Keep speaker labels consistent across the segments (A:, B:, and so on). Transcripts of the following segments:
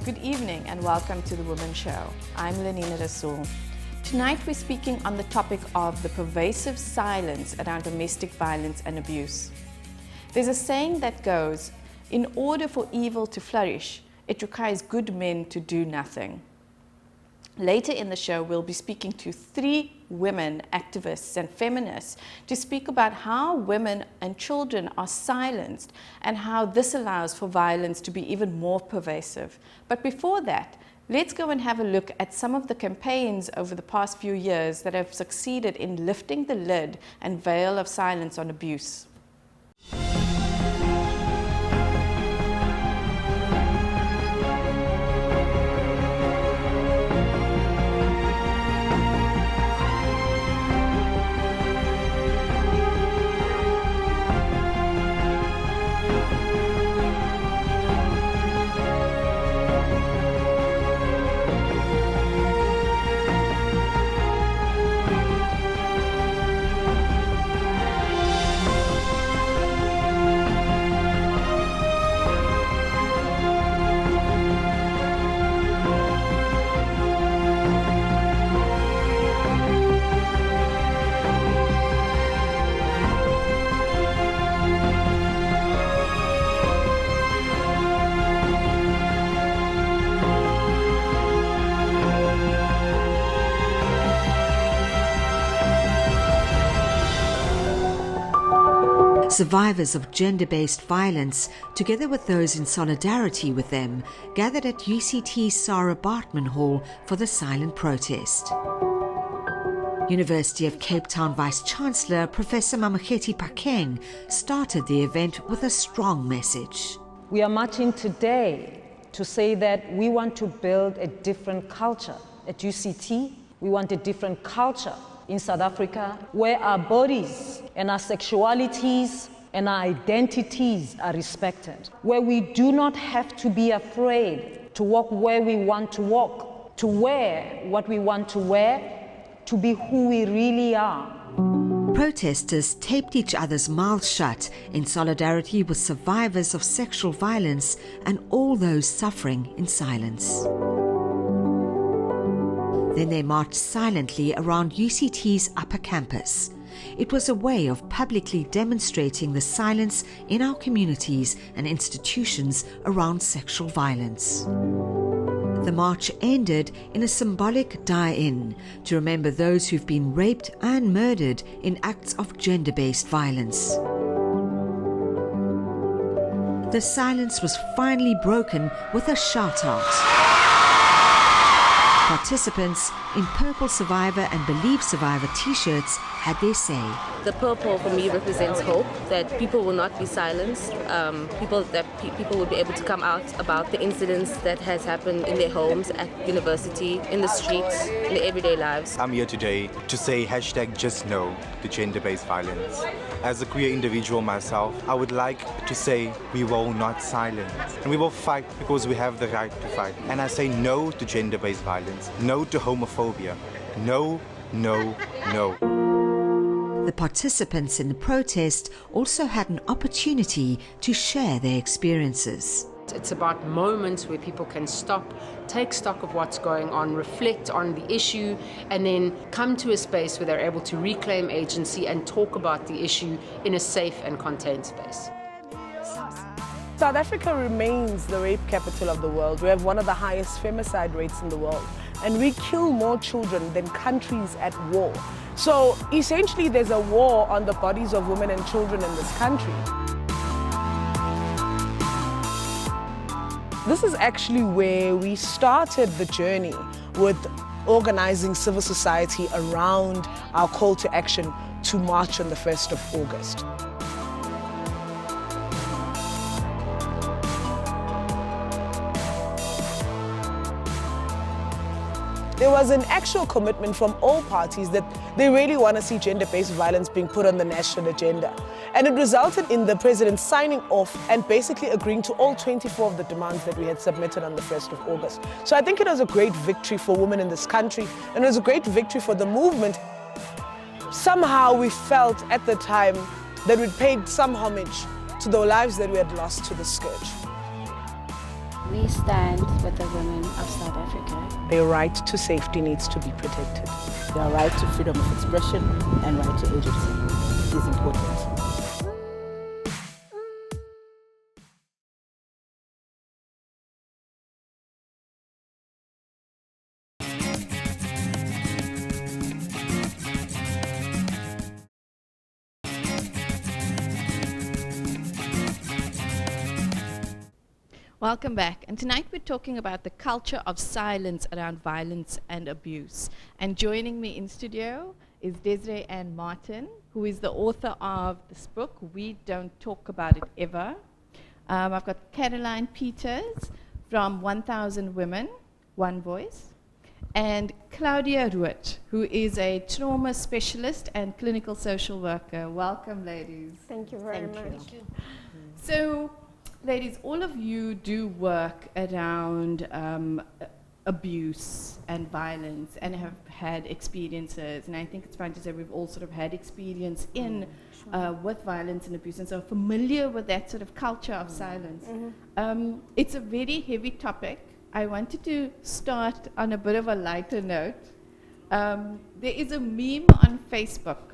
A: Good evening and welcome to the Women Show. I'm Lenina Rassool. Tonight we're speaking on the topic of the pervasive silence around domestic violence and abuse. There's a saying that goes, in order for evil to flourish, it requires good men to do nothing. Later in the show, we'll be speaking to 3 women activists and feminists to speak about how women and children are silenced and how this allows for violence to be even more pervasive. But before that, let's go and have a look at some of the campaigns over the past few years that have succeeded in lifting the lid and veil of silence on abuse.
B: Survivors of gender-based violence, together with those in solidarity with them, gathered at UCT's Sarah Baartman Hall for the silent protest. University of Cape Town Vice-Chancellor Professor Mamokgethi Phakeng started the event with a strong message.
C: We are marching today to say that we want to build a different culture at UCT. We want a different culture in South Africa, where our bodies and our sexualities and our identities are respected, where we do not have to be afraid to walk where we want to walk, to wear what we want to wear, to be who we really are.
B: Protesters taped each other's mouths shut in solidarity with survivors of sexual violence and all those suffering in silence. Then they marched silently around UCT's upper campus. It was a way of publicly demonstrating the silence in our communities and institutions around sexual violence. The march ended in a symbolic die-in to remember those who've been raped and murdered in acts of gender-based violence. The silence was finally broken with a shout-out. Participants in Purple Survivor and Believe Survivor t-shirts had their say.
D: The purple for me represents hope, that people will not be silenced, people will be able to come out about the incidents that has happened in their homes, at university, in the streets, in their everyday lives.
E: I'm here today to say #JustNo to gender-based violence. As a queer individual myself, I would like to say we will not silence. And we will fight because we have the right to fight. And I say no to gender-based violence, no to homophobia, no, no, no.
B: The participants in the protest also had an opportunity to share their experiences.
F: It's about moments where people can stop, take stock of what's going on, reflect on the issue, and then come to a space where they're able to reclaim agency and talk about the issue in a safe and contained space.
G: South Africa remains the rape capital of the world. We have one of the highest femicide rates in the world, and we kill more children than countries at war. So essentially there's a war on the bodies of women and children in this country. This is actually where we started the journey with organizing civil society around our call to action to march on the 1st of August. There was an actual commitment from all parties that they really want to see gender-based violence being put on the national agenda. And it resulted in the president signing off and basically agreeing to all 24 of the demands that we had submitted on the 1st of August. So I think it was a great victory for women in this country, and it was a great victory for the movement. Somehow we felt at the time that we'd paid some homage to the lives that we had lost to the scourge.
H: We stand with the women women of South Africa.
G: Their right to safety needs to be protected.
I: Their right to freedom of expression and right to agency is important.
A: Welcome back. And tonight we're talking about the culture of silence around violence and abuse. And joining me in studio is Desiree-Anne Martin, who is the author of this book, We Don't Talk About It Ever. I've got Caroline Peters from 1000 Women, One Voice, and Claudia Roodt, who is a trauma specialist and clinical social worker. Welcome, ladies.
J: Thank you very much.
H: Thank you.
A: So, ladies, all of you do work around abuse and violence and have had experiences. And I think it's fine to say we've all sort of had experience in with violence and abuse and so familiar with that sort of culture of silence. It's a very heavy topic. I wanted to start on a bit of a lighter note. There is a meme on Facebook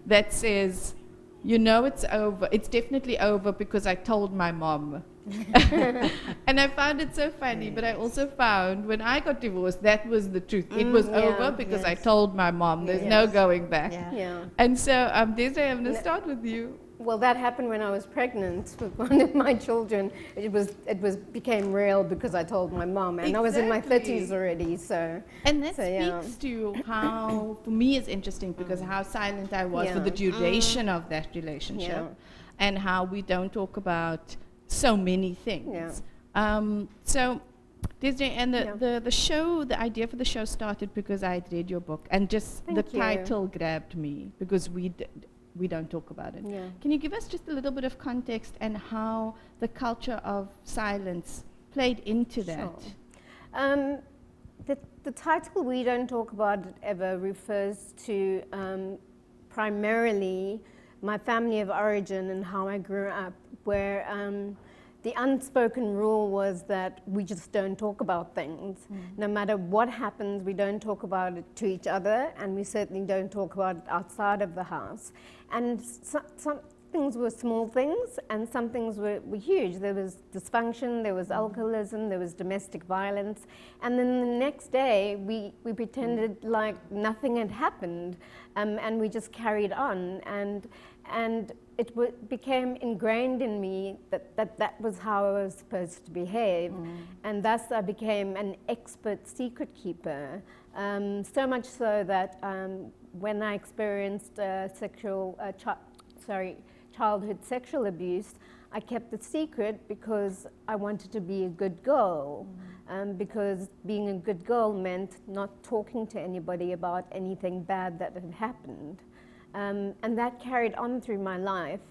A: that says, "You know it's over. It's definitely over because I told my mom." And I found it so funny, but I also found when I got divorced, that was the truth. It was over because I told my mom. There's no going back.
J: Yeah.
A: And so, Desiree, I'm going to start with you.
J: Well, that happened when I was pregnant with one of my children. Became real because I told my mom, and I was in my 30s already. So,
A: and that speaks to how, for me, it's interesting because how silent I was for the duration of that relationship, and how we don't talk about so many things. So, Desiree, and the show, the idea for the show started because I had read your book, and just the title grabbed me because we don't talk about it. Can you give us just a little bit of context and how the culture of silence played into that?
J: The title "We Don't Talk About It Ever" refers to primarily my family of origin and how I grew up, where the unspoken rule was that we just don't talk about things. No matter what happens, we don't talk about it to each other, and we certainly don't talk about it outside of the house. And some things were small things, and some things were huge. There was dysfunction, there was alcoholism, there was domestic violence, and then the next day we pretended like nothing had happened, and we just carried on, and it became ingrained in me that was how I was supposed to behave, and thus I became an expert secret keeper. So much so that when I experienced childhood sexual abuse, I kept it secret because I wanted to be a good girl, because being a good girl meant not talking to anybody about anything bad that had happened. And that carried on through my life,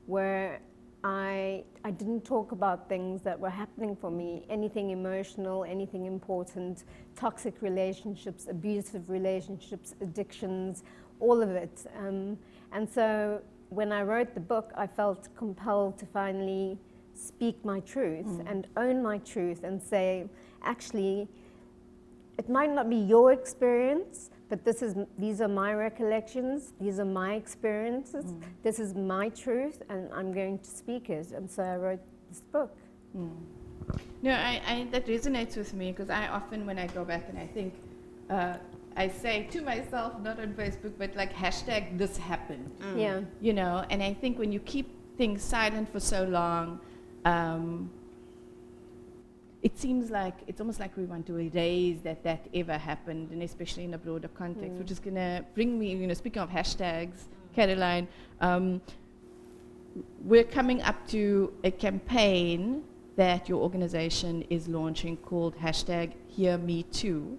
J: where I didn't talk about things that were happening for me, anything emotional, anything important, toxic relationships, abusive relationships, addictions, all of it. And so when I wrote the book, I felt compelled to finally speak my truth and own my truth and say, actually, it might not be your experience, but these are my recollections, these are my experiences, this is my truth, and I'm going to speak it. And so I wrote this book.
A: No, that resonates with me because I often, when I go back and I think, I say to myself, not on Facebook, but like hashtag this happened. You know, and I think when you keep things silent for so long, it seems like it's almost like we want to erase that ever happened, and especially in a broader context, which is going to bring me, you know, speaking of hashtags, Caroline, we're coming up to a campaign that your organization is launching called #HearMeToo.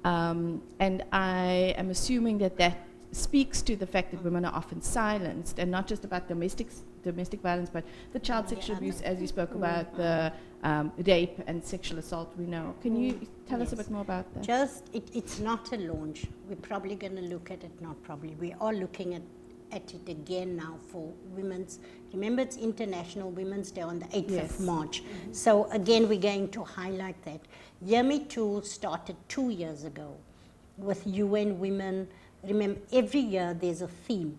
A: And I am assuming that speaks to the fact that women are often silenced, and not just about domestic violence, but the child sexual abuse, as you spoke about, the rape and sexual assault we know. Can you tell us a bit more about that?
H: It's not a launch. We're probably going to look at it, not probably. We are looking
K: at it again now for Women's, remember it's International Women's Day on the 8th of March. So again, we're going to highlight that. Year Me Too started 2 years ago with UN Women. Remember, every year there's a theme.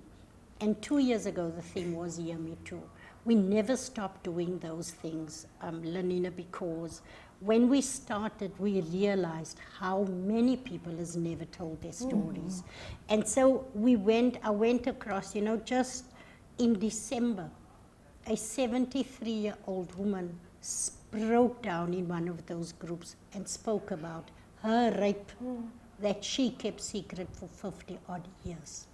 K: And 2 years ago, the theme was Year Me Too. We never stopped doing those things, Lenina, because when we started, we realized how many people has never told their stories. And so I went across, you know, just in December, a 73-year-old woman broke down in one of those groups and spoke about her rape that she kept secret for 50 odd years,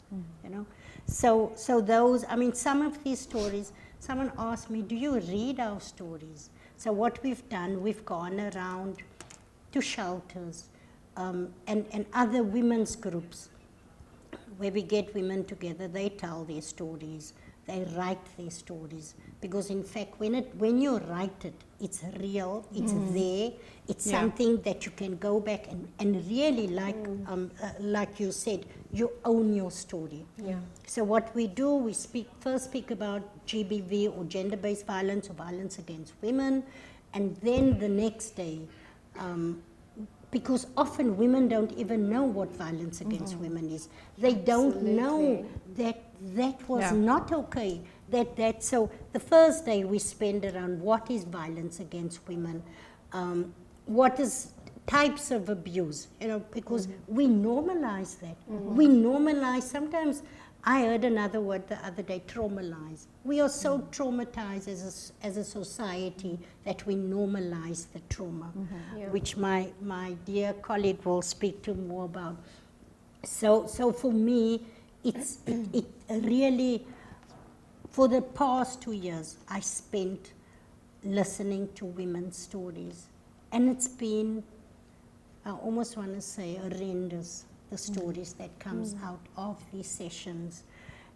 K: you know. So those, I mean, some of these stories, someone asked me, do you read our stories? So what we've done, we've gone around to shelters and other women's groups where we get women together, they tell their stories, they write their stories. Because in fact, when you write it, it's real, it's there, it's something that you can go back and really, like you said, you own your story. So what we do, we first speak about GBV or gender-based violence or violence against women, and then the next day, because often women don't even know what violence against women is. They don't know that was not okay. So the first day we spend around what is violence against women, what is types of abuse, you know, because we normalize that. We normalize, sometimes I heard another word the other day, traumalize. We are so traumatized as a society that we normalize the trauma, which my dear colleague will speak to more about. So for me, it really, for the past 2 years, I spent listening to women's stories. And it's been, I almost want to say, horrendous, the stories that comes out of these sessions.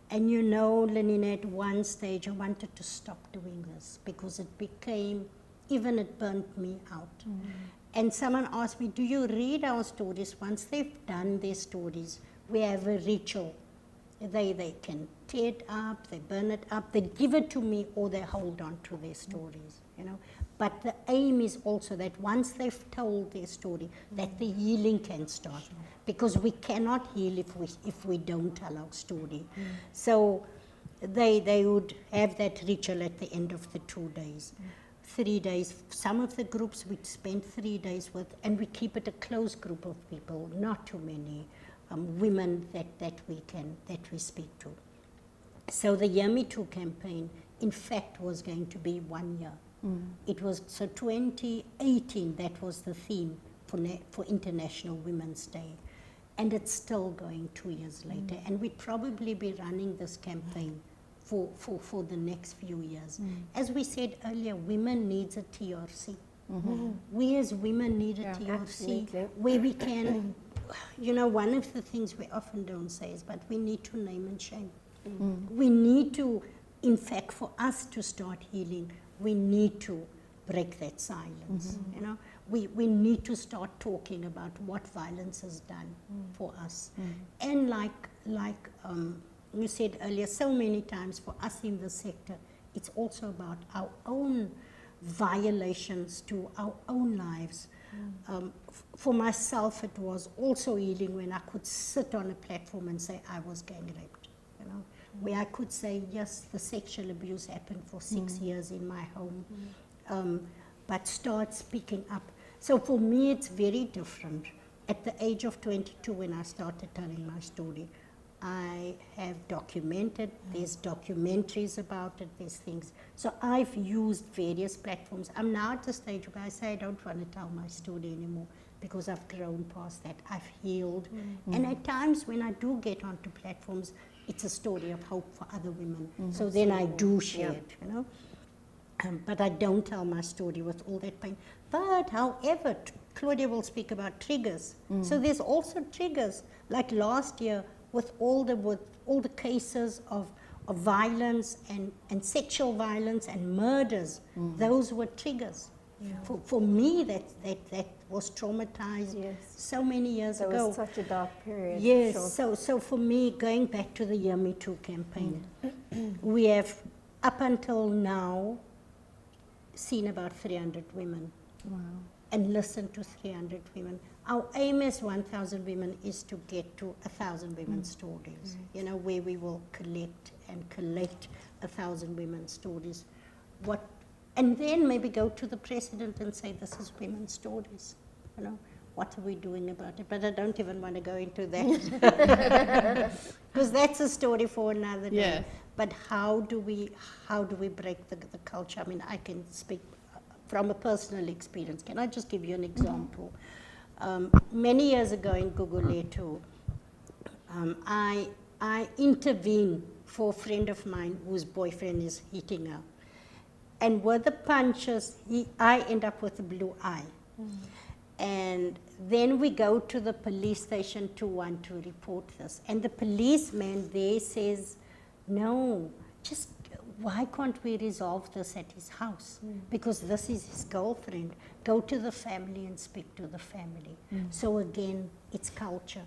K: And you know, Lenina, at one stage I wanted to stop doing this because it became, even it burnt me out. And someone asked me, do you read our stories? Once they've done their stories, we have a ritual. They can tear it up, they burn it up, they give it to me, or they hold on to their stories, you know. But the aim is also that once they've told their story, that the healing can start. Because we cannot heal if we don't tell our story. So they would have that ritual at the end of the 2 days. 3 days, some of the groups we'd spend 3 days with, and we keep it a close group of people, not too many women that we speak to. So the Year Me Too campaign, in fact, was going to be 1 year. It was, so 2018, that was the theme for International Women's Day. And it's still going 2 years later. And we'd probably be running this campaign for the next few years. As we said earlier, women needs a TRC. We as women need a TRC where we can, you know, one of the things we often don't say is, but we need to name and shame. We need to, in fact, for us to start healing, we need to break that silence, you know. We need to start talking about what violence has done for us. And like you said earlier, so many times for us in the sector, it's also about our own violations to our own lives. For myself, it was also healing when I could sit on a platform and say I was gang raped, you know, where I could say, yes, the sexual abuse happened for 6 years in my home, but start speaking up. So for me, it's very different. At the age of 22, when I started telling my story, I have documented, there's documentaries about it, there's things. So I've used various platforms. I'm now at the stage where I say I don't want to tell my story anymore because I've grown past that. I've healed. And at times when I do get onto platforms, it's a story of hope for other women. So then I do share it, you know. But I don't tell my story with all that pain. But however, Claudia will speak about triggers. So there's also triggers. Like last year, with all the cases of violence and sexual violence and murders, those were triggers. For me, that was traumatized so many years ago.
J: It was such a dark period.
K: Yes, so for me, going back to the Year Me Too campaign, we have, up until now, seen about 300 women.
H: Wow.
K: And listened to 300 women. Our aim as 1,000 women is to get to 1,000 women's stories, you know, where we will collect 1,000 women's stories. And then maybe go to the president and say, this is women's stories, you know, what are we doing about it? But I don't even want to go into that, because that's a story for another day.
H: Yes.
K: But how do we break the culture? I mean, I can speak from a personal experience. Can I just give you an example? Many years ago in Gugulethu, I intervened for a friend of mine whose boyfriend is hitting her. And with the punches, I end up with a blue eye. And then we go to the police station to want to report this. And the policeman there says, no, just why can't we resolve this at his house? Because this is his girlfriend. Go to the family and speak to the family. So again, it's culture.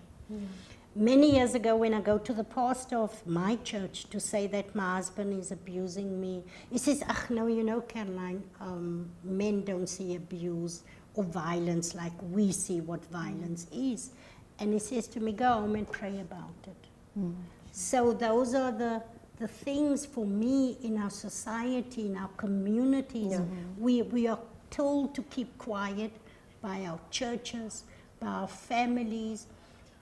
K: Many years ago, when I go to the pastor of my church to say that my husband is abusing me, he says, no, you know, Caroline, men don't see abuse or violence like we see what violence is. And he says to me, go home and pray about it. So those are the things for me in our society, in our communities. We are told to keep quiet by our churches, by our families.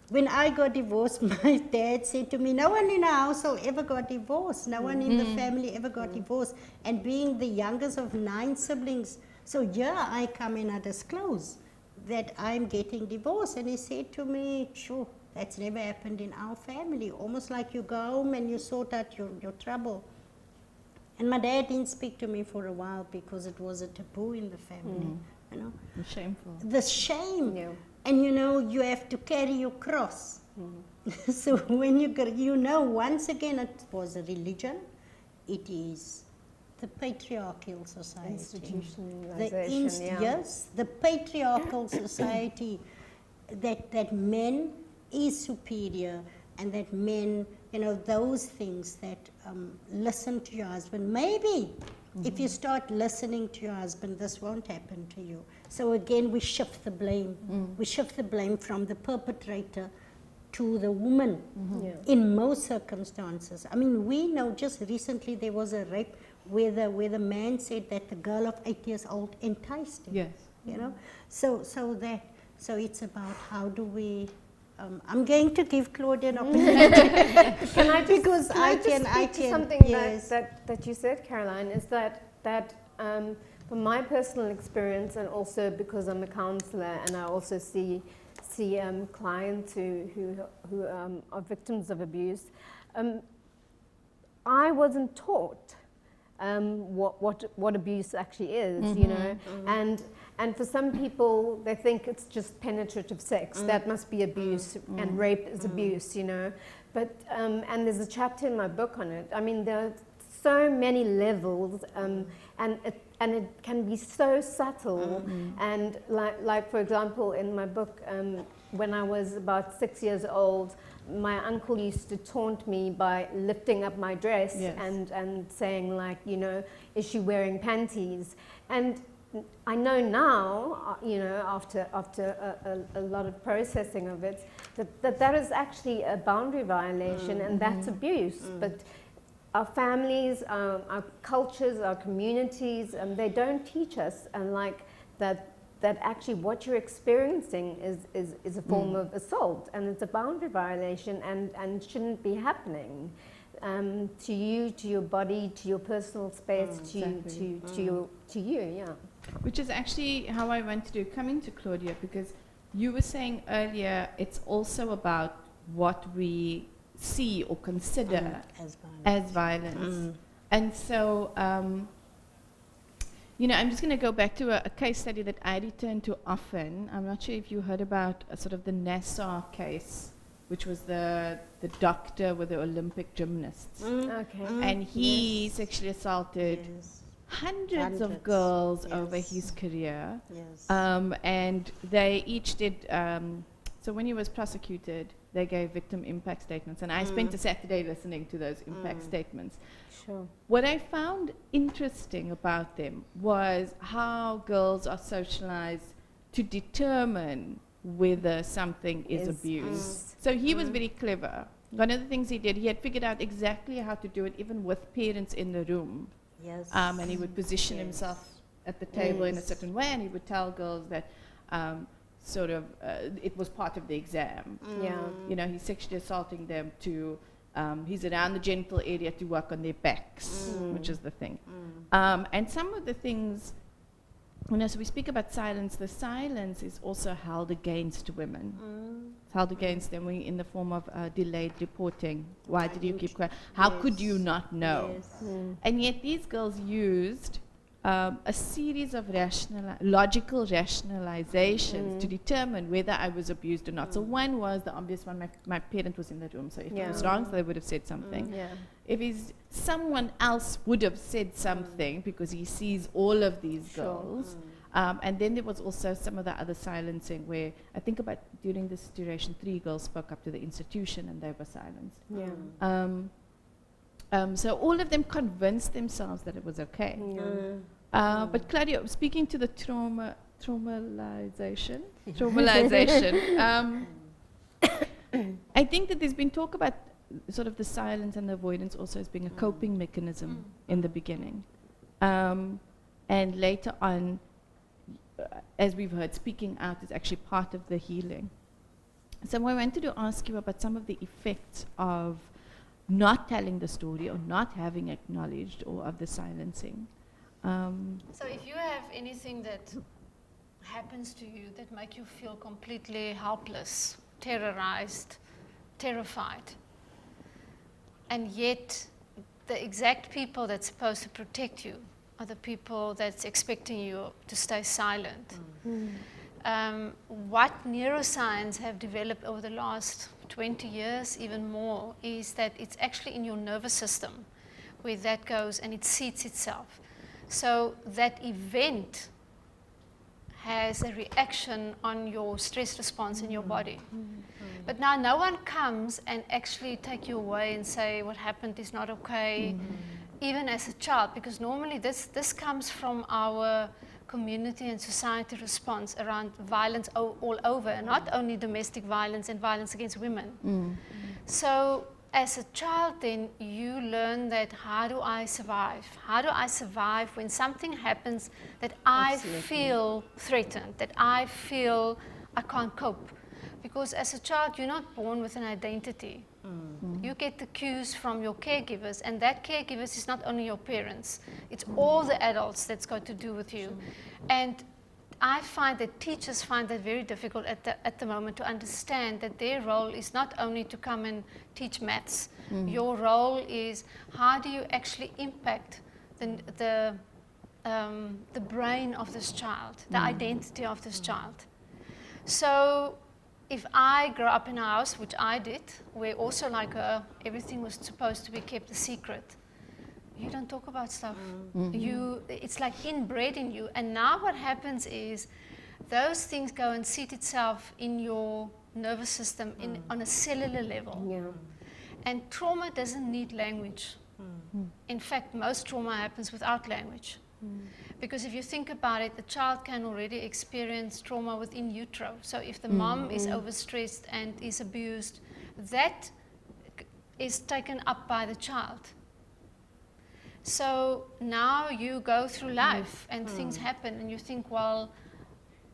K: When I got divorced, my dad said to me, no one in our household ever got divorced. No one in the family ever got divorced. And being the youngest of 9 siblings, so I come and I disclose that I'm getting divorced. And he said to me, sure, that's never happened in our family. Almost like you go home and you sort out your trouble. And my dad didn't speak to me for a while because it was a taboo in the family. You know?
H: Shameful.
K: The shame. And you know, you have to carry your cross. So when you know, once again, it was a religion. It is the patriarchal society.
J: Institutionalization,
K: Yes, the patriarchal society that men is superior, and that men, you know, those things that listen to your husband. Maybe if you start listening to your husband, this won't happen to you. So again, we shift the blame. We shift the blame from the perpetrator to the woman in most circumstances. I mean, we know just recently there was a rape where the man said that the girl of 8 years old enticed him.
H: Yes.
K: You know, so it's about how do we. I'm going to give Claudia an opportunity.
J: Can I just, I can something that you said, Caroline, is that from my personal experience, and also because I'm a counsellor and I also see clients who are victims of abuse, I wasn't taught what abuse actually is, you know, and for some people they think it's just penetrative sex, that must be abuse, and rape is abuse, you know, but and there's a chapter in my book on it. I mean, there are so many levels, and it can be so subtle, and like for example in my book, when I was about 6 years old, my uncle used to taunt me by lifting up my dress and saying, like, you know, is she wearing panties? And I know now, you know, after a lot of processing of it, that is actually a boundary violation, and that's abuse. But our families, our cultures, our communities, they don't teach us, and like that actually what you're experiencing is a form of assault, and it's a boundary violation, and shouldn't be happening to you, to your body, to your personal space, to you.
H: Which is actually how I wanted to come into Claudia, because you were saying earlier it's also about what we see or consider as violence. And so, you know, I'm just going to go back to a case study that I return to often. I'm not sure if you heard about sort of the Nassau case, which was the doctor with the Olympic gymnasts.
J: Okay.
H: And he sexually assaulted hundreds of girls over his career.
K: Yes.
H: And they each did, so when he was prosecuted, they gave victim impact statements. And I spent a Saturday listening to those impact statements.
J: Sure.
H: What I found interesting about them was how girls are socialized to determine whether something is abuse. So he was very clever. One of the things he did, he had figured out exactly how to do it even with parents in the room.
K: Yes.
H: And he would position himself at the table in a certain way, and he would tell girls that it was part of the exam.
J: Yeah.
H: You know, he's sexually assaulting them to, he's around the genital area to work on their backs, which is the thing. And some of the things, so we speak about silence. The silence is also held against women. It's held against them in the form of delayed reporting. Why did you keep quiet? How could you not know? And yet these girls used a series of logical rationalizations to determine whether I was abused or not. So one was the obvious one, my parent was in the room, so if it was wrong, so they would have said something. If someone else would have said something because he sees all of these girls. And then there was also some of the other silencing where I think about during this duration, 3 girls spoke up to the institution and they were silenced. So all of them convinced themselves that it was okay. But Claudia, speaking to the traumatization, I think that there's been talk about sort of the silence and the avoidance also as being a coping mechanism in the beginning. And later on, as we've heard, speaking out is actually part of the healing. So I wanted to ask you about some of the effects of not telling the story or not having acknowledged or of the silencing.
L: So if you have anything that happens to you that make you feel completely helpless, terrorized, terrified, and yet the exact people that's supposed to protect you are the people that's expecting you to stay silent. What neuroscience have developed over the last 20 years, even more, is that it's actually in your nervous system where that goes and it seats itself. So that event has a reaction on your stress response in your body. But now no one comes and actually take you away and say what happened is not okay, even as a child, because normally this comes from our community and society response around violence all over, not only domestic violence and violence against women. So as a child then you learn that how do I survive? How do I survive when something happens that I feel threatened, that I feel I can't cope? Because as a child you're not born with an identity. You get the cues from your caregivers, and that caregivers is not only your parents, it's all the adults that's got to do with you. And I find that teachers find that very difficult at the moment to understand that their role is not only to come and teach maths. Your role is how do you actually impact the brain of this child, the identity of this child. So if I grow up in a house, which I did, where also like everything was supposed to be kept a secret, you don't talk about stuff. It's like inbred in you. And now what happens is those things go and seat itself in your nervous system on a cellular level. And trauma doesn't need language. In fact, most trauma happens without language. Because if you think about it, the child can already experience trauma within utero. So if the mom is overstressed and is abused, that is taken up by the child. So now you go through life and things happen and you think, well,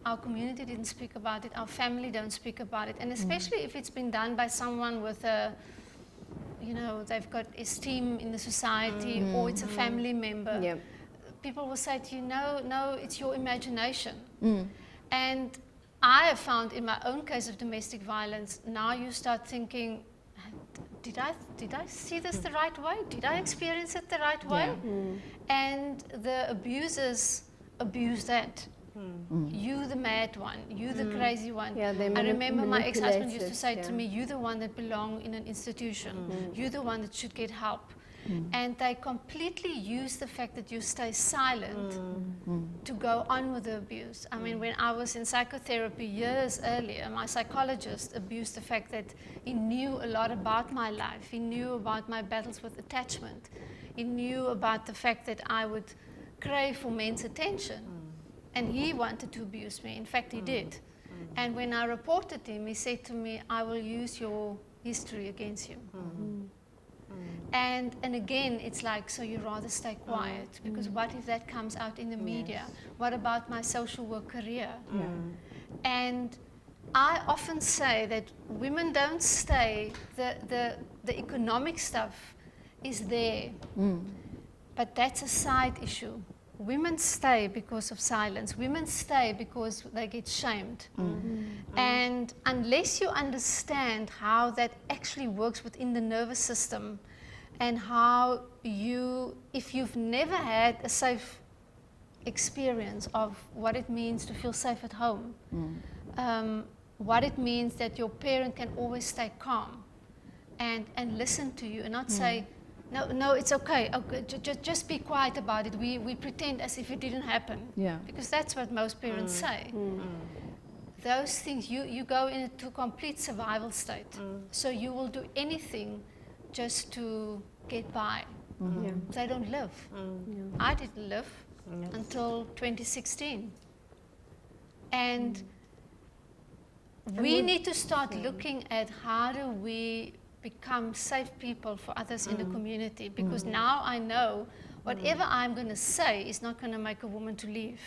L: our community didn't speak about it, our family don't speak about it. And especially if it's been done by someone with they've got esteem in the society or it's a family member. People will say to you, no, it's your imagination. And I have found in my own case of domestic violence, now you start thinking, did I see this the right way? Did I experience it the right way? And the abusers abuse that. You the mad one, you the crazy one. I remember my ex-husband used to say to me, you the one that belong in an institution. You the one that should get help. And they completely use the fact that you stay silent to go on with the abuse. I mean, when I was in psychotherapy years earlier, my psychologist abused the fact that he knew a lot about my life. He knew about my battles with attachment. He knew about the fact that I would crave for men's attention. And he wanted to abuse me. In fact, he did. And when I reported him, he said to me, I will use your history against you. And again, it's like, so you rather stay quiet, because what if that comes out in the media? What about my social work career? And I often say that women don't stay, the economic stuff is there, but that's a side issue. Women stay because of silence. Women stay because they get shamed. And unless you understand how that actually works within the nervous system, and how if you've never had a safe experience of what it means to feel safe at home, what it means that your parent can always stay calm and listen to you and not say, no, it's okay. Just be quiet about it. We pretend as if it didn't happen. Because that's what most parents say. Those things, you go into complete survival state. So you will do anything just to get by. They don't live. I didn't live until 2016. And we need to start looking at how do we become safe people for others in the community, because now I know whatever I'm going to say is not going to make a woman to leave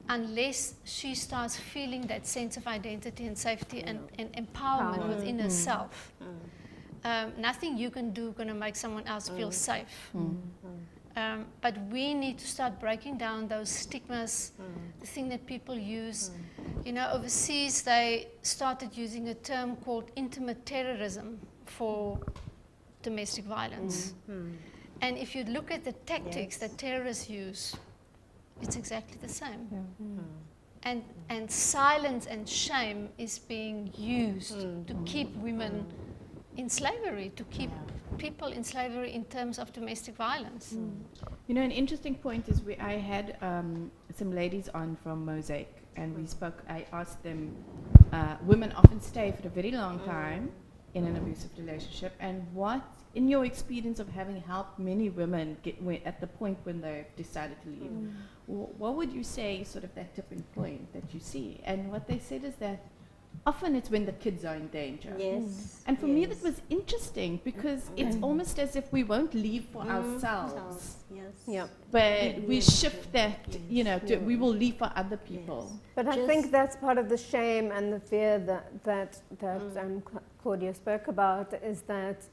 L: unless she starts feeling that sense of identity and safety and empowerment within herself. Nothing you can do going to make someone else feel safe. But we need to start breaking down those stigmas, the thing that people use. You know, overseas they started using a term called intimate terrorism for domestic violence. And if you look at the tactics that terrorists use, it's exactly the same. And silence and shame is being used to keep women in slavery, to keep people in slavery in terms of domestic violence.
H: You know, an interesting point is I had some ladies on from Mosaic, and we spoke. I asked them, women often stay for a very long time in an abusive relationship, and what, in your experience of having helped many women get at the point when they've decided to leave, what would you say is sort of that tipping point that you see? And what they said is that often it's when the kids are in danger. And for me that was interesting, because it's almost as if we won't leave for ourselves. But we shift that, you know, we will leave for other people.
J: But I think that's part of the shame and the fear that Claudia spoke about, is that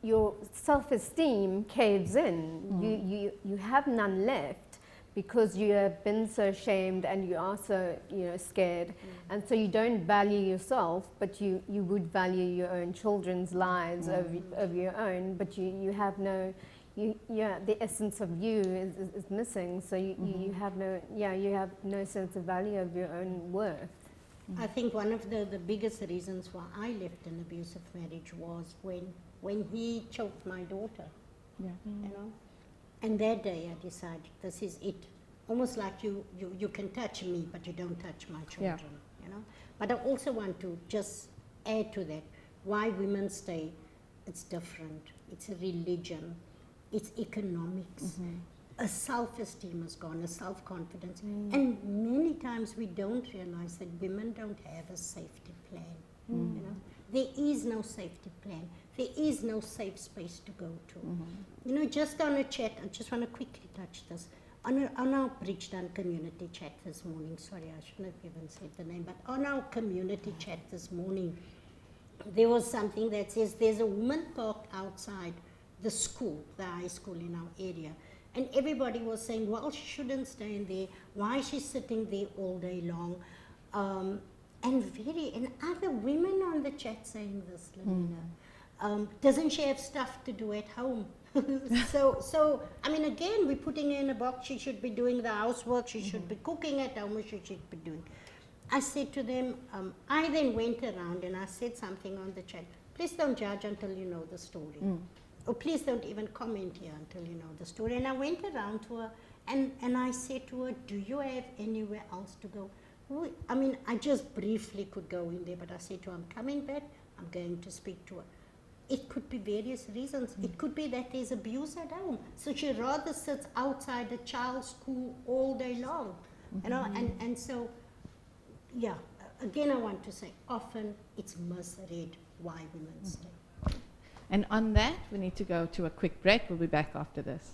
J: your self-esteem caves in. You have none left, because you have been so shamed and you are so, scared, and so you don't value yourself, but you would value your own children's lives over your own, but you have no, the essence of you is missing, so you have no sense of value of your own worth.
K: I think one of the biggest reasons why I left an abusive marriage was when he choked my daughter, you know. And that day I decided, this is it. Almost like you can touch me, but you don't touch my children, you know. But I also want to just add to that, why women stay, it's different. It's a religion, it's economics. A self-esteem is gone, a self-confidence. And many times we don't realize that women don't have a safety plan, you know. There is no safety plan. There is no safe space to go to. You know, just on a chat, I just want to quickly touch this. On our Bridgetown community chat this morning, sorry, I shouldn't have even said the name, but on our community chat this morning, there was something that says there's a woman parked outside the school, the high school in our area. And everybody was saying, well, she shouldn't stay in there. Why is she sitting there all day long? And other women on the chat saying this, Lenina. Doesn't she have stuff to do at home? So I mean, again, we're putting her in a box. She should be doing the housework. She should be cooking at home. She should be doing. I said to them, I then went around and I said something on the chat. please don't judge until you know the story. Or please don't even comment here until you know the story. And I went around to her and I said to her, do you have anywhere else to go? I mean, I just briefly could go in there, but I said to her, I'm coming back, I'm going to speak to her. It could be various reasons. It could be that there's abuse at home. So she rather sits outside a child's school all day long. You know, and so, yeah, again I want to say, often it's misread why women stay.
A: And on that, we need to go to a quick break. We'll be back after this.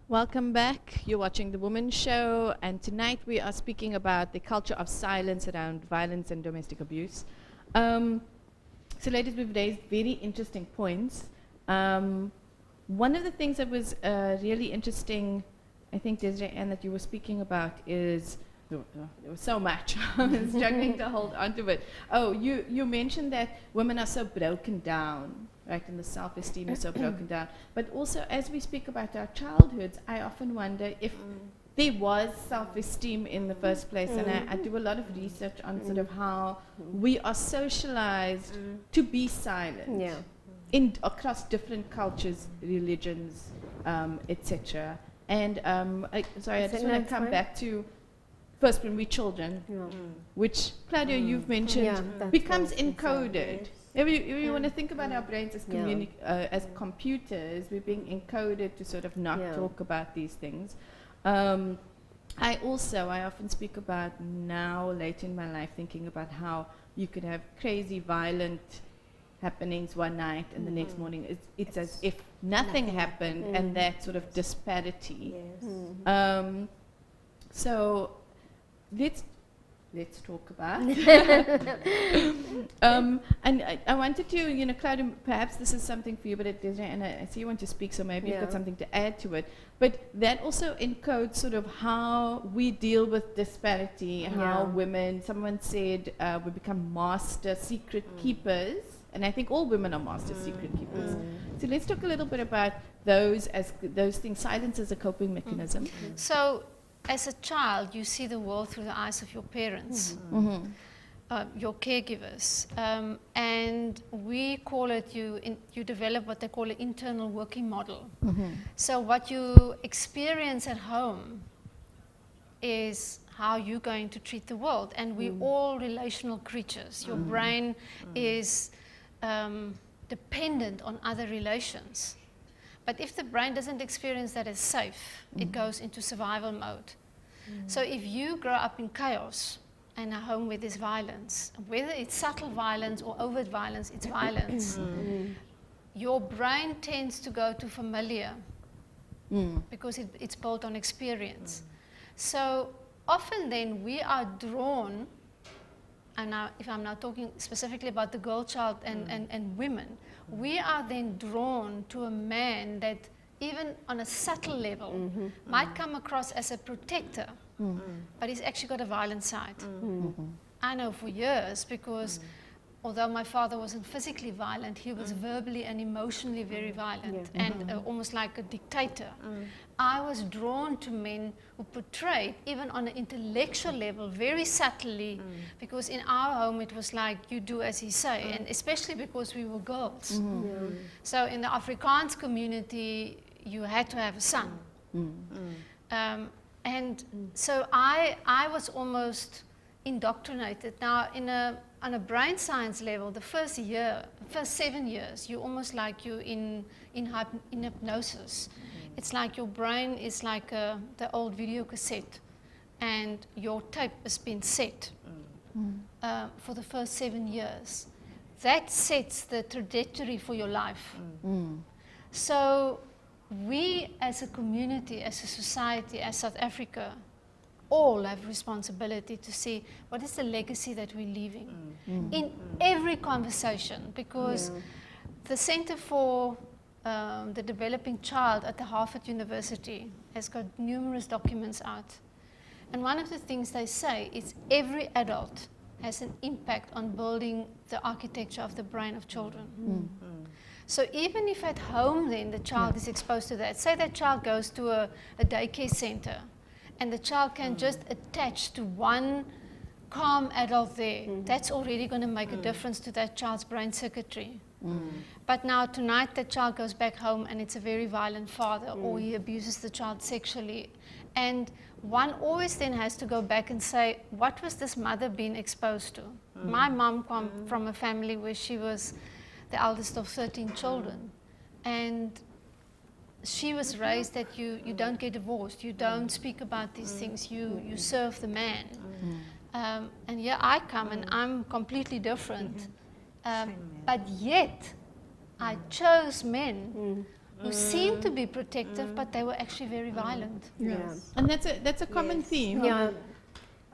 A: Welcome back. You're watching The Women Show, and tonight we are speaking about the culture of silence around violence and domestic abuse. So ladies, we've raised very interesting points. One of the things that was really interesting, I think, Desiree-Anne, that you were speaking about is, there was so much, I was struggling to hold on to it. Oh, you mentioned that women are so broken down, right, and the self-esteem is so broken down. But also, as we speak about our childhoods, I often wonder if there was self-esteem in the first place. And I do a lot of research on sort of how we are socialized to be silent across different cultures, religions, etc. And I just want to come back to first when we're children, which, Claudia, you've mentioned, becomes encoded. If you want to think about our brains as as computers, we're being encoded to sort of not talk about these things. I often speak about now, later in my life, thinking about how you could have crazy, violent happenings one night and the next morning it's as if nothing happened, and that sort of disparity. So let's talk about and I wanted to, Claudia, perhaps this is something for you, but and I see you want to speak, so maybe you've got something to add to it. But that also encodes sort of how we deal with disparity, how women, someone said, we become master secret keepers, and I think all women are master secret keepers. So let's talk a little bit about those things, silence as a coping mechanism.
L: So, as a child, you see the world through the eyes of your parents, your caregivers, and we call it, you develop what they call an internal working model. So what you experience at home is how you're going to treat the world, and we're all relational creatures. Your brain is dependent on other relations. But if the brain doesn't experience that as safe, it goes into survival mode. So if you grow up in chaos and a home where there's violence, whether it's subtle violence or overt violence, it's violence. Your brain tends to go to familiar because it's built on experience. So often then we are drawn, and now, if I'm now talking specifically about the girl child and women, we are then drawn to a man that even on a subtle level might come across as a protector, but he's actually got a violent side. I know for years, because although my father wasn't physically violent, he was verbally and emotionally very violent, and almost like a dictator. I was drawn to men who portrayed, even on an intellectual level, very subtly, because in our home it was like, you do as he say, and especially because we were girls. So in the Afrikaans community, you had to have a son. And so I was almost indoctrinated. Now, on a brain science level, the first 7 years, you're almost like you're in hypnosis. It's like your brain is like the old video cassette, and your tape has been set for the first 7 years. That sets the trajectory for your life. So we as a community, as a society, as South Africa, all have responsibility to see what is the legacy that we're leaving in every conversation, because the Center for the Developing Child at the Harvard University has got numerous documents out. And one of the things they say is every adult has an impact on building the architecture of the brain of children. So even if at home then the child is exposed to that, say that child goes to a daycare center and the child can just attach to one calm adult there, that's already going to make a difference to that child's brain circuitry. But now tonight the child goes back home and it's a very violent father or he abuses the child sexually. And one always then has to go back and say, what was this mother being exposed to? My mom come from a family where she was the eldest of 13 children. And she was raised that you don't get divorced, you don't speak about these things, you serve the man. And here I come and I'm completely different. But yet, I chose men who seemed to be protective, but they were actually very violent.
H: Yes. And that's a common theme.
L: Yeah.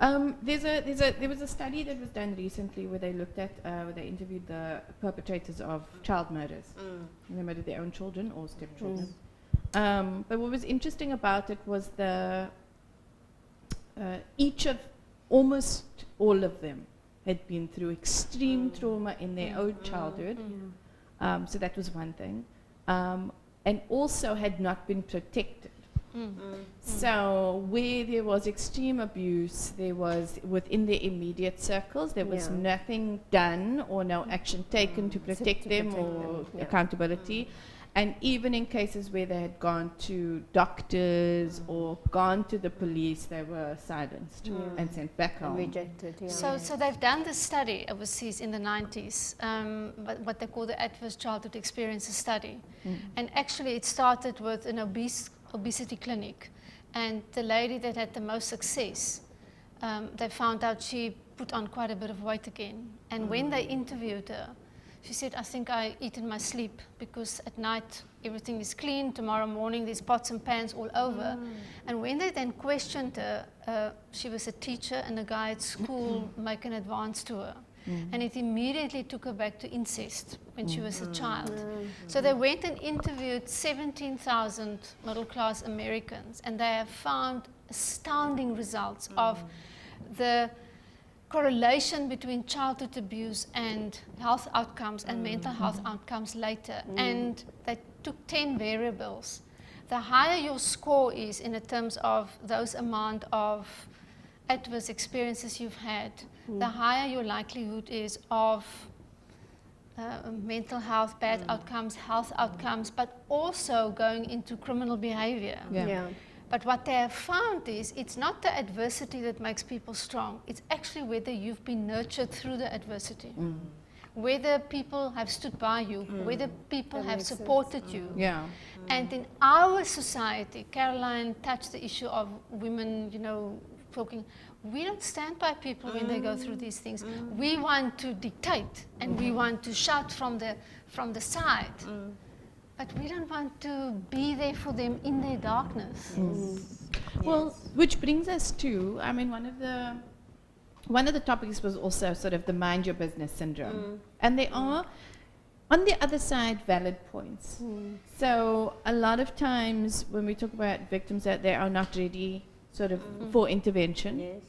H: There was a study that was done recently where they looked at, where they interviewed the perpetrators of child murders. They murdered their own children or stepchildren. But what was interesting about it was almost all of them had been through extreme trauma in their own childhood. So that was one thing. And also had not been protected. So where there was extreme abuse, there was within their immediate circles, there was nothing done or no action taken to protect them or accountability. And even in cases where they had gone to doctors or gone to the police, they were silenced and sent back home.
J: Rejected,
L: So they've done this study overseas in the 90s, what they call the Adverse Childhood Experiences Study. And actually it started with an obesity clinic. And the lady that had the most success, they found out she put on quite a bit of weight again. And when they interviewed her, she said, I think I eat in my sleep because at night everything is clean, tomorrow morning there's pots and pans all over. And when they then questioned her, she was a teacher and a guy at school make an advance to her. And it immediately took her back to incest when she was a child. So they went and interviewed 17,000 middle-class Americans and they have found astounding results of the correlation between childhood abuse and health outcomes and mental health outcomes later. And they took 10 variables. The higher your score is in terms of those amount of adverse experiences you've had, the higher your likelihood is of mental health, bad outcomes, health outcomes, but also going into criminal behavior. But what they have found is it's not the adversity that makes people strong. It's actually whether you've been nurtured through the adversity. Whether people have stood by you, whether people have supported you. And in our society, Caroline touched the issue of women, talking. We don't stand by people when they go through these things. We want to dictate and we want to shout from the side. But we don't want to be there for them in their darkness.
H: Well, which brings us to, I mean, one of the topics was also sort of the mind your business syndrome. And there are, on the other side, valid points. So a lot of times when we talk about victims that they are not ready sort of for intervention,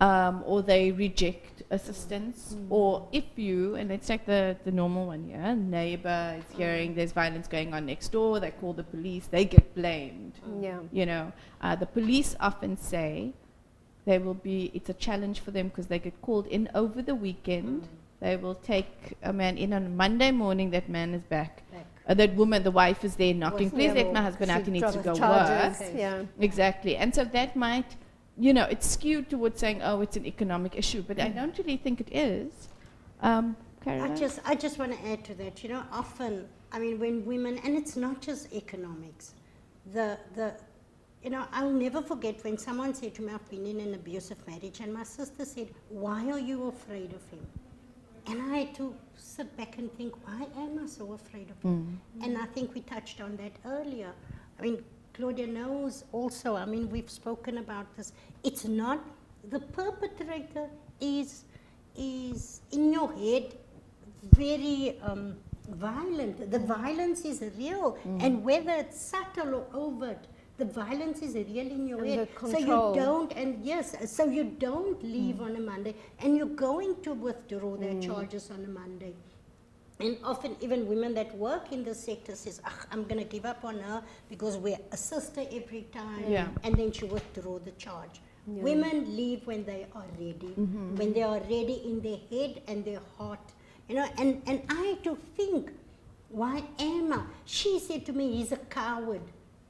H: or they reject assistance, or if you, and let's take the normal one here, neighbor is hearing there's violence going on next door, they call the police, they get blamed. The police often say it's a challenge for them because they get called in over the weekend. They will take a man in on Monday morning, that man is back. That woman, the wife is there knocking, please let my husband out, he needs to go work. Exactly. And so that might, it's skewed towards saying, oh, it's an economic issue, but I don't really think it is. Caroline?
K: I just want to add to that. Often, I mean, when women, and it's not just economics, I'll never forget when someone said to me, I've been in an abusive marriage, and my sister said, why are you afraid of him? And I had to sit back and think, why am I so afraid of him? And I think we touched on that earlier. I mean, Claudia knows also, I mean, we've spoken about this. It's not, the perpetrator is in your head very violent. The violence is real. And whether it's subtle or overt, the violence is real in your head. So you don't, so you don't leave on a Monday, and you're going to withdraw their charges on a Monday. And often even women that work in the sector says, I'm going to give up on her because we're a sister every time.
A: Yeah.
K: And then she withdraw the charge. Yeah. Women leave when they are ready, when they are ready in their head and their heart. You know, and I had to think, why am I? She said to me, he's a coward.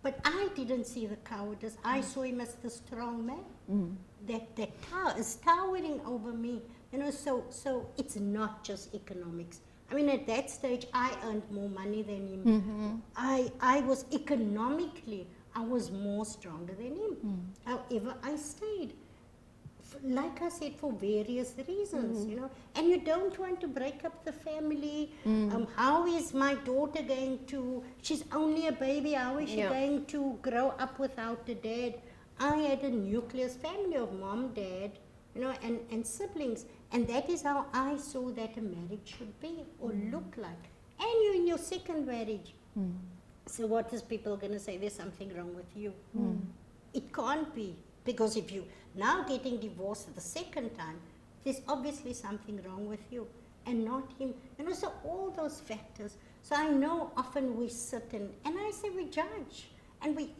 K: But I didn't see the cowardice. I saw him as the strong man that is towering over me. You know, so it's not just economics. I mean, at that stage, I earned more money than him. I was economically, I was more stronger than him. However, I stayed. Like I said, for various reasons, you know, and you don't want to break up the family. How is my daughter going to, she's only a baby, how is she going to grow up without a dad? I had a nucleus family of mom, dad, you know, and siblings, and that is how I saw that a marriage should be or look like. And you're in your second marriage. So what is people going to say? There's something wrong with you. It can't be. Because if you now getting divorced the second time, there's obviously something wrong with you and not him. You know, so all those factors. So I know often we sit and I say we judge and we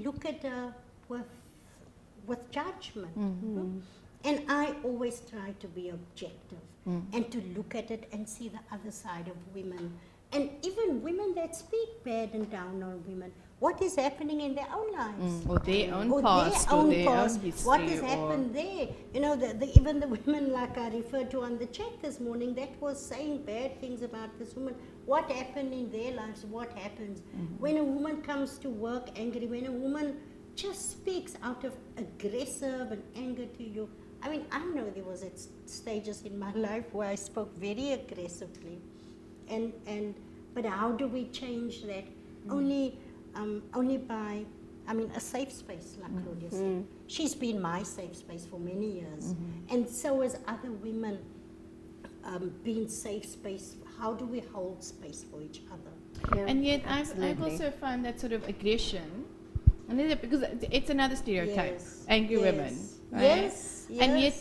K: look at with judgment. And I always try to be objective and to look at it and see the other side of women. And even women that speak bad and down on women, what is happening in their own lives?
A: Or their own past, or their own history.
K: What has happened there? You know, even the women like I referred to on the chat this morning that was saying bad things about this woman. What happened in their lives? What happens? When a woman comes to work angry, when a woman just speaks out of aggressive and anger to you. I mean, I know there was stages in my life where I spoke very aggressively. But how do we change that? Only by, I mean, a safe space, like Claudia said. She's been my safe space for many years. And so has other women been safe space. How do we hold space for each other?
H: And yet I've also found that sort of aggression, and because it's another stereotype, angry women. Right?
K: Yes.
H: And yet,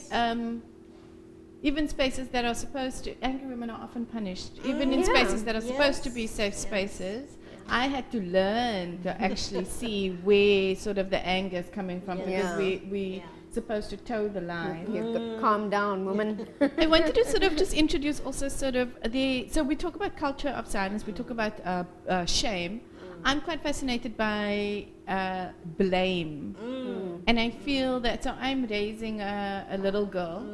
H: even spaces that are supposed to, angry women are often punished. Even in spaces that are supposed to be safe spaces, I had to learn to actually see where sort of the anger is coming from, because we supposed to toe the line.
J: Calm down, woman.
H: I wanted to sort of just introduce also sort of so we talk about culture of silence, we talk about shame. I'm quite fascinated by blame. And I feel that, so I'm raising a little girl,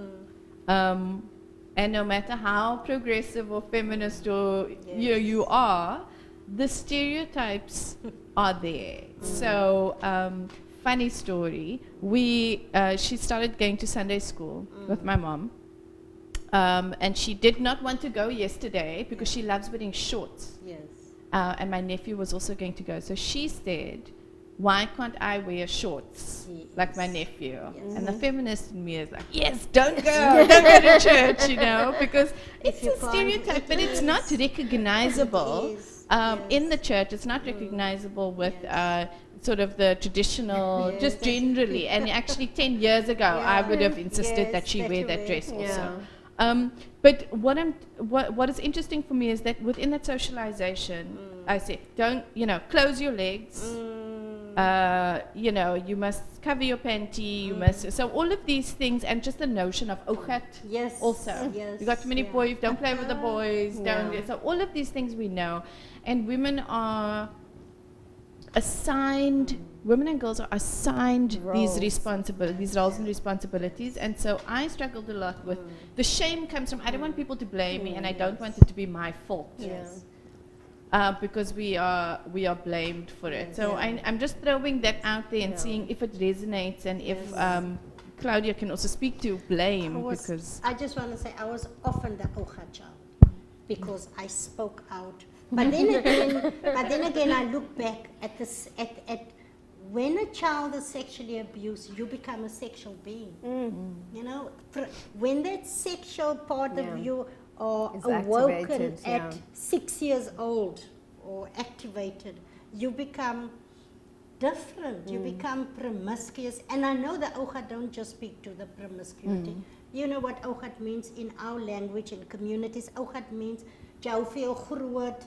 H: and no matter how progressive or feminist or you are, the stereotypes are there. So, funny story, she started going to Sunday school with my mom, and she did not want to go yesterday because she loves wearing shorts. And my nephew was also going to go. So she said, why can't I wear shorts like my nephew? And the feminist in me is like, yes, don't go to church, you know, because it's a stereotype, but it's not recognizable. In the church, it's not recognizable with sort of the traditional, just generally. And actually 10 years ago, I would have insisted that she wear that dress also. But what is interesting for me is that within that socialization, I say, don't, close your legs. You must cover your panty, you must, so all of these things, and just the notion of ogat also. You got too many boys, don't play with the boys, don't, so all of these things we know. And women and girls are assigned these roles and responsibilities. And so I struggled a lot with, the shame comes from, I don't want people to blame me, and I don't want it to be my fault. Because we are blamed for it. So I'm just throwing that out there and seeing if it resonates, and if Claudia can also speak to blame. Because
K: I just want to say I was often the Oga child because I spoke out. But then again, I look back at this at when a child is sexually abused, you become a sexual being. You know, when that sexual part of you or awoken at 6 years old or activated, you become different, you become promiscuous. And I know the Oga don't just speak to the promiscuity. You know what Ougat means in our language and communities? Ougat means jou vir jou groot.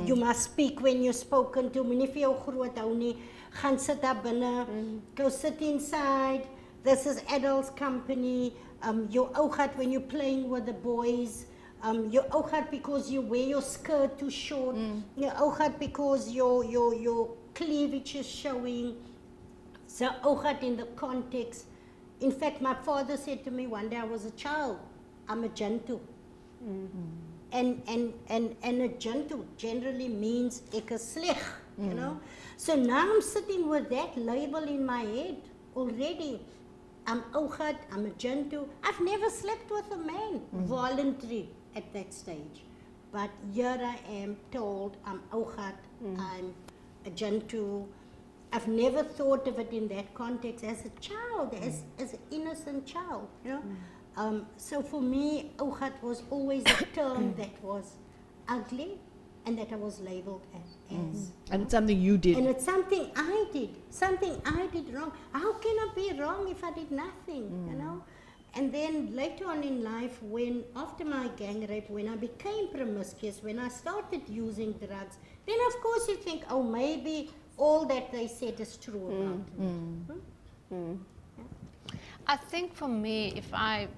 K: You must speak when you're spoken to. Moenie vir jou groot hou nie. Gaan sit daar binne. Go sit inside. This is adults' company. Your Ougat when you're playing with the boys. Your Ougat because you wear your skirt too short. Your Ougat because your cleavage is showing. So Ougat in the context. In fact, my father said to me one day I was a child, I'm a Jantu. And a Jantu generally means ek is sleg, you know. So now I'm sitting with that label in my head already. I'm Ougat, I'm a Jantu. I've never slept with a man, voluntary at that stage. But here I am told I'm Ougat, I'm a Jantu. I've never thought of it in that context as a child, as an innocent child, you know. So for me, Ougat was always a term that was ugly and that I was labeled as.
H: And it's something you did.
K: And it's something I did wrong. How can I be wrong if I did nothing, you know? And then later on in life, when after my gang rape, when I became promiscuous, when I started using drugs, then of course you think, oh, maybe all that they said is true about me.
L: I think for me, if I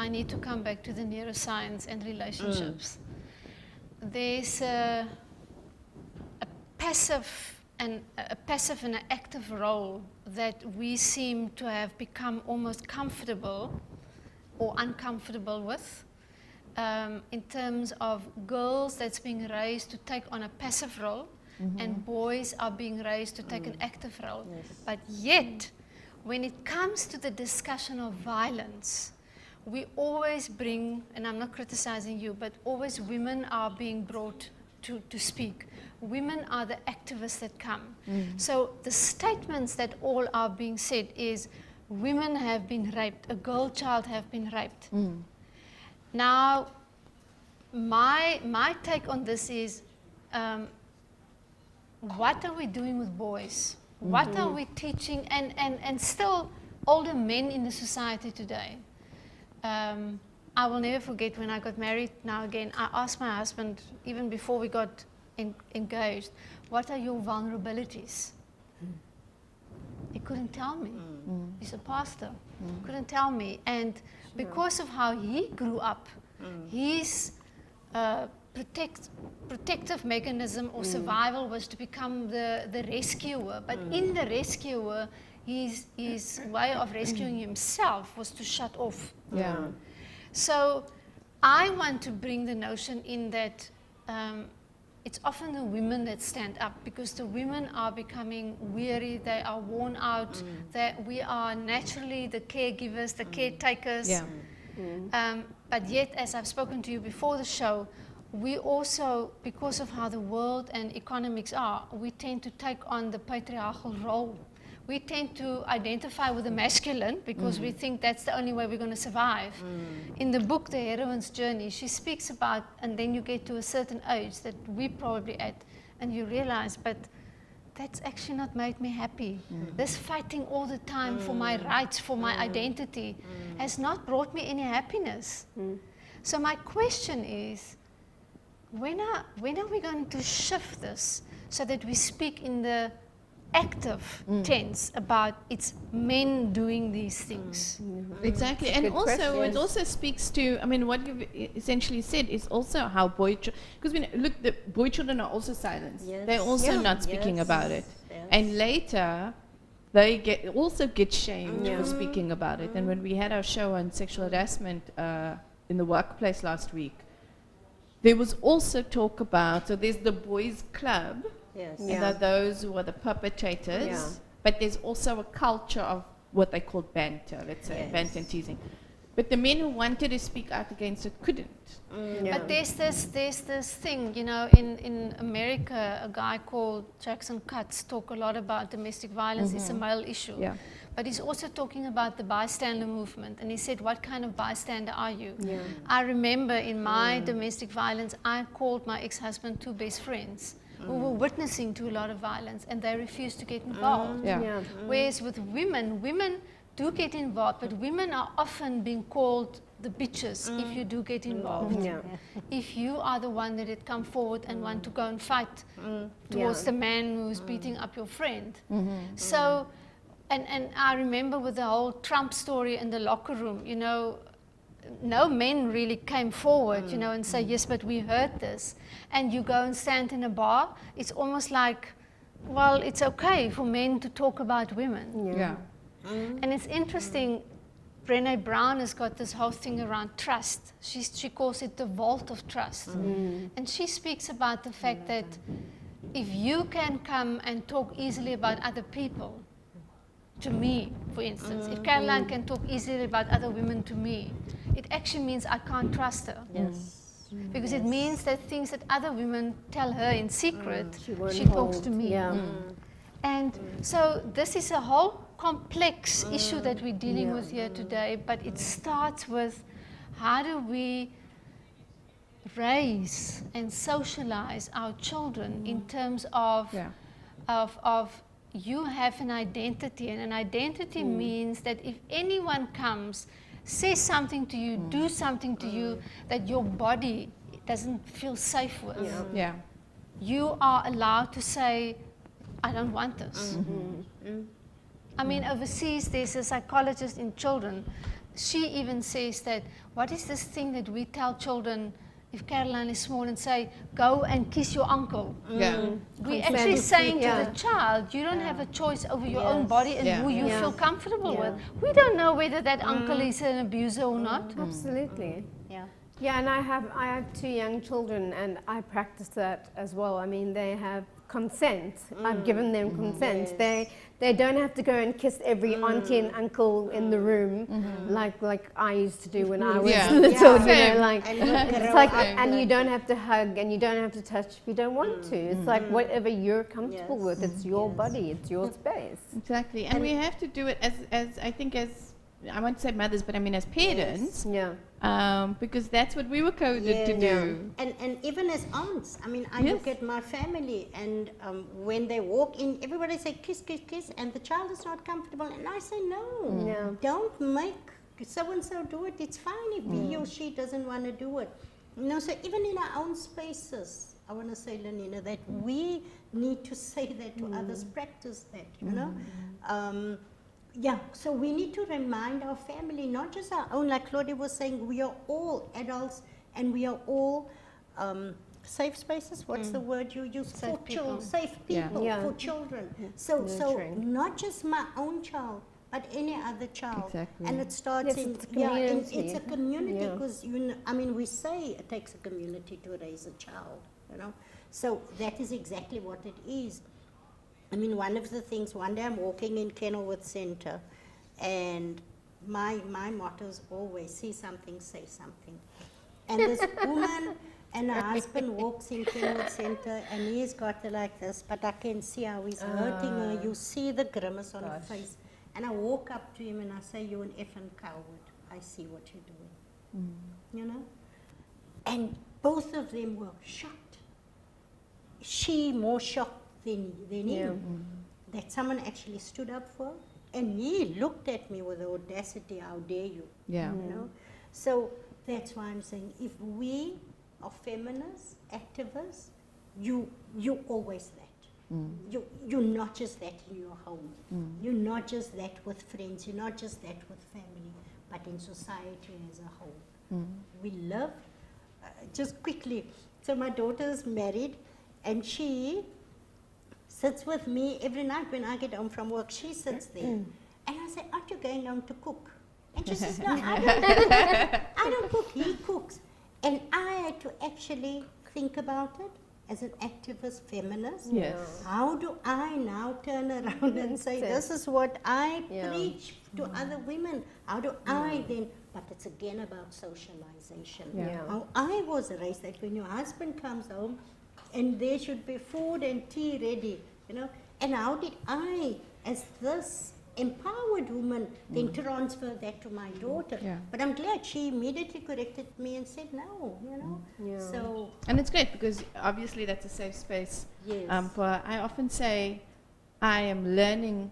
L: need to come back to the neuroscience and relationships, there's a passive and an active role that we seem to have become almost comfortable or uncomfortable with, in terms of girls that's being raised to take on a passive role, and boys are being raised to take an active role. But yet, when it comes to the discussion of violence, we always bring, and I'm not criticizing you, but always women are being brought to speak. Women are the activists that come. So the statements that all are being said is, women have been raped, a girl child have been raped. Now, my take on this is, what are we doing with boys? What are we teaching? And still older men in the society today. I will never forget when I got married now again, I asked my husband, even before we got engaged, what are your vulnerabilities? He couldn't tell me. He's a pastor. Couldn't tell me. And because of how he grew up, his protective mechanism or survival was to become the rescuer. But in the rescuer, his way of rescuing himself was to shut off. So I want to bring the notion in that it's often the women that stand up, because the women are becoming weary, they are worn out, that we are naturally the caregivers, the caretakers. But yet, as I've spoken to you before the show, we also, because of how the world and economics are, we tend to take on the patriarchal role. We tend to identify with the masculine because we think that's the only way we're going to survive. In the book, The Heroine's Journey, she speaks about, and then you get to a certain age that we're probably at, and you realize, but that's actually not made me happy. This fighting all the time for my rights, for my identity, has not brought me any happiness. So my question is, when are we going to shift this so that we speak in the active tense about it's men doing these things?
H: Exactly, and also it also speaks to, I mean, what you've essentially said is also how because look, the boy children are also silenced. They're also not speaking about it, and later they also get shamed for speaking about it. And when we had our show on sexual harassment in the workplace last week, there was also talk about, so there's the boys' club, and there are those who are the perpetrators, but there's also a culture of what they call banter, let's say, banter and teasing. But the men who wanted to speak out against it couldn't.
L: But there's this thing, you know, in America, a guy called Jackson Katz talk a lot about domestic violence. It's a male issue. But he's also talking about the bystander movement. And he said, what kind of bystander are you? I remember in my domestic violence, I called my ex-husband 2 best friends who were witnessing to a lot of violence, and they refused to get involved. Whereas with women do get involved, but women are often being called the bitches if you do get involved.
J: Yeah.
L: If you are the one that had come forward and want to go and fight towards the man who's beating up your friend. So, and I remember with the whole Trump story in the locker room, you know, no men really came forward, you know, and say, yes, but we heard this. And you go and stand in a bar, it's almost like, well, it's okay for men to talk about women.
H: Yeah.
L: And it's interesting, Brené Brown has got this whole thing around trust. She calls it the vault of trust. And she speaks about the fact that if you can come and talk easily about other people, to me, for instance, if Caroline can talk easily about other women to me, it actually means I can't trust her.
J: Yes.
L: Because it means that things that other women tell her in secret, she
J: won't
L: talks to
J: hold.
L: me.
J: Yeah.
L: And so this is a whole complex issue that we're dealing with here today, but it starts with how do we raise and socialize our children in terms of you have an identity, and an identity means that if anyone comes, says something to you, do something to you that your body doesn't feel safe with, you are allowed to say, I don't want this. I mean, overseas, there's a psychologist in children. She even says that, what is this thing that we tell children if Caroline is small and say, go and kiss your uncle? We're actually saying to the child, you don't have a choice over your own body and who you feel comfortable with. We don't know whether that uncle is an abuser or not.
J: Absolutely. Yeah, and I have 2 young children, and I practice that as well. I mean, they have consent. I've given them consent. They don't have to go and kiss every auntie and uncle in the room like I used to do when I was little. You know, like it's like, and you don't have to hug and you don't have to touch if you don't want to. It's like whatever you're comfortable with. It's your body. It's your space.
H: Exactly, and we have to do it as I think as I won't say mothers, but I mean as parents. Because that's what we were coded to do.
K: And even as aunts, I mean, I look at my family, and when they walk in, everybody say kiss, kiss, kiss, and the child is not comfortable, and I say no, don't make so and so do it. It's fine if he or she doesn't want to do it. You know, so even in our own spaces, I want to say, Lenina, that we need to say that to others, practice that. You know. So we need to remind our family, not just our own, like Claudia was saying, we are all adults and we are all safe spaces. What's the word you use? Safe people for children. So not just my own child, but any other child.
H: Exactly.
K: And it starts in it's a community, because I mean, we say it takes a community to raise a child, you know. So that is exactly what it is. I mean, one of the things, one day I'm walking in Kenilworth Centre, and my motto is always, see something, say something. And this woman and her husband walks in Kenilworth Centre, and he's got her like this, but I can see how he's hurting her. You see the grimace on her face. And I walk up to him and I say, you're an effing coward. I see what you're doing. You know? And both of them were shocked. She more shocked than him, that someone actually stood up for her. And he looked at me with the audacity, how dare you? You know? So that's why I'm saying, if we are feminists, activists, you're always that. You're not just that in your home. You're not just that with friends. You're not just that with family, but in society as a whole. We love, just quickly, so my daughter's married, and she sits with me every night when I get home from work. She sits there. And I say, aren't you going home to cook? And she says, no, I don't cook. I don't cook. He cooks. And I had to actually think about it as an activist feminist. How do I now turn around and say, this is what I preach to other women? How do I then, but it's again about socialization. How I was raised, that when your husband comes home, and there should be food and tea ready, you know. And how did I, as this empowered woman, then transfer that to my daughter? But I'm glad she immediately corrected me and said no, you know. So,
H: and it's great, because obviously that's a safe space. I often say I am learning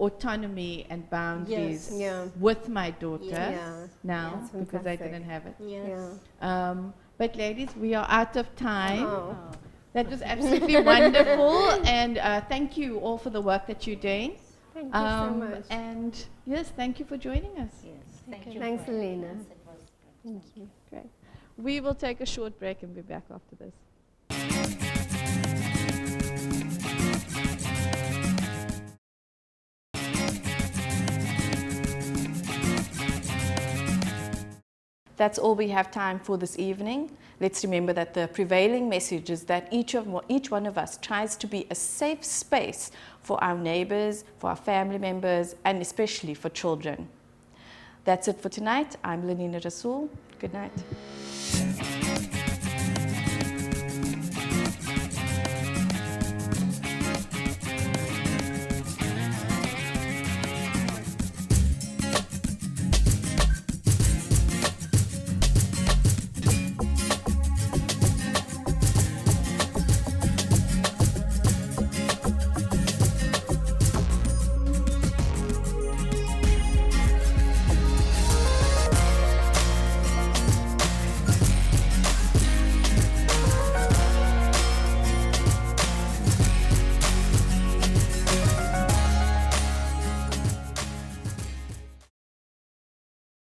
H: autonomy and boundaries
J: Yes. Yeah.
H: with my daughter
J: Yeah.
H: now
J: That's
H: because I
J: fantastic.
H: didn't have it.
J: Yeah.
H: But ladies, we are out of time.
J: Oh.
H: That was absolutely wonderful, and thank you all for the work that you're doing.
J: Thank you so much.
H: And yes, thank you for joining us.
J: Thanks, Lenina. Thank you.
H: Great. We will take a short break and be back after this. That's all we have time for this evening. Let's remember that the prevailing message is that each one of us tries to be a safe space for our neighbors, for our family members, and especially for children. That's it for tonight. I'm Lenina Rassool. Good night.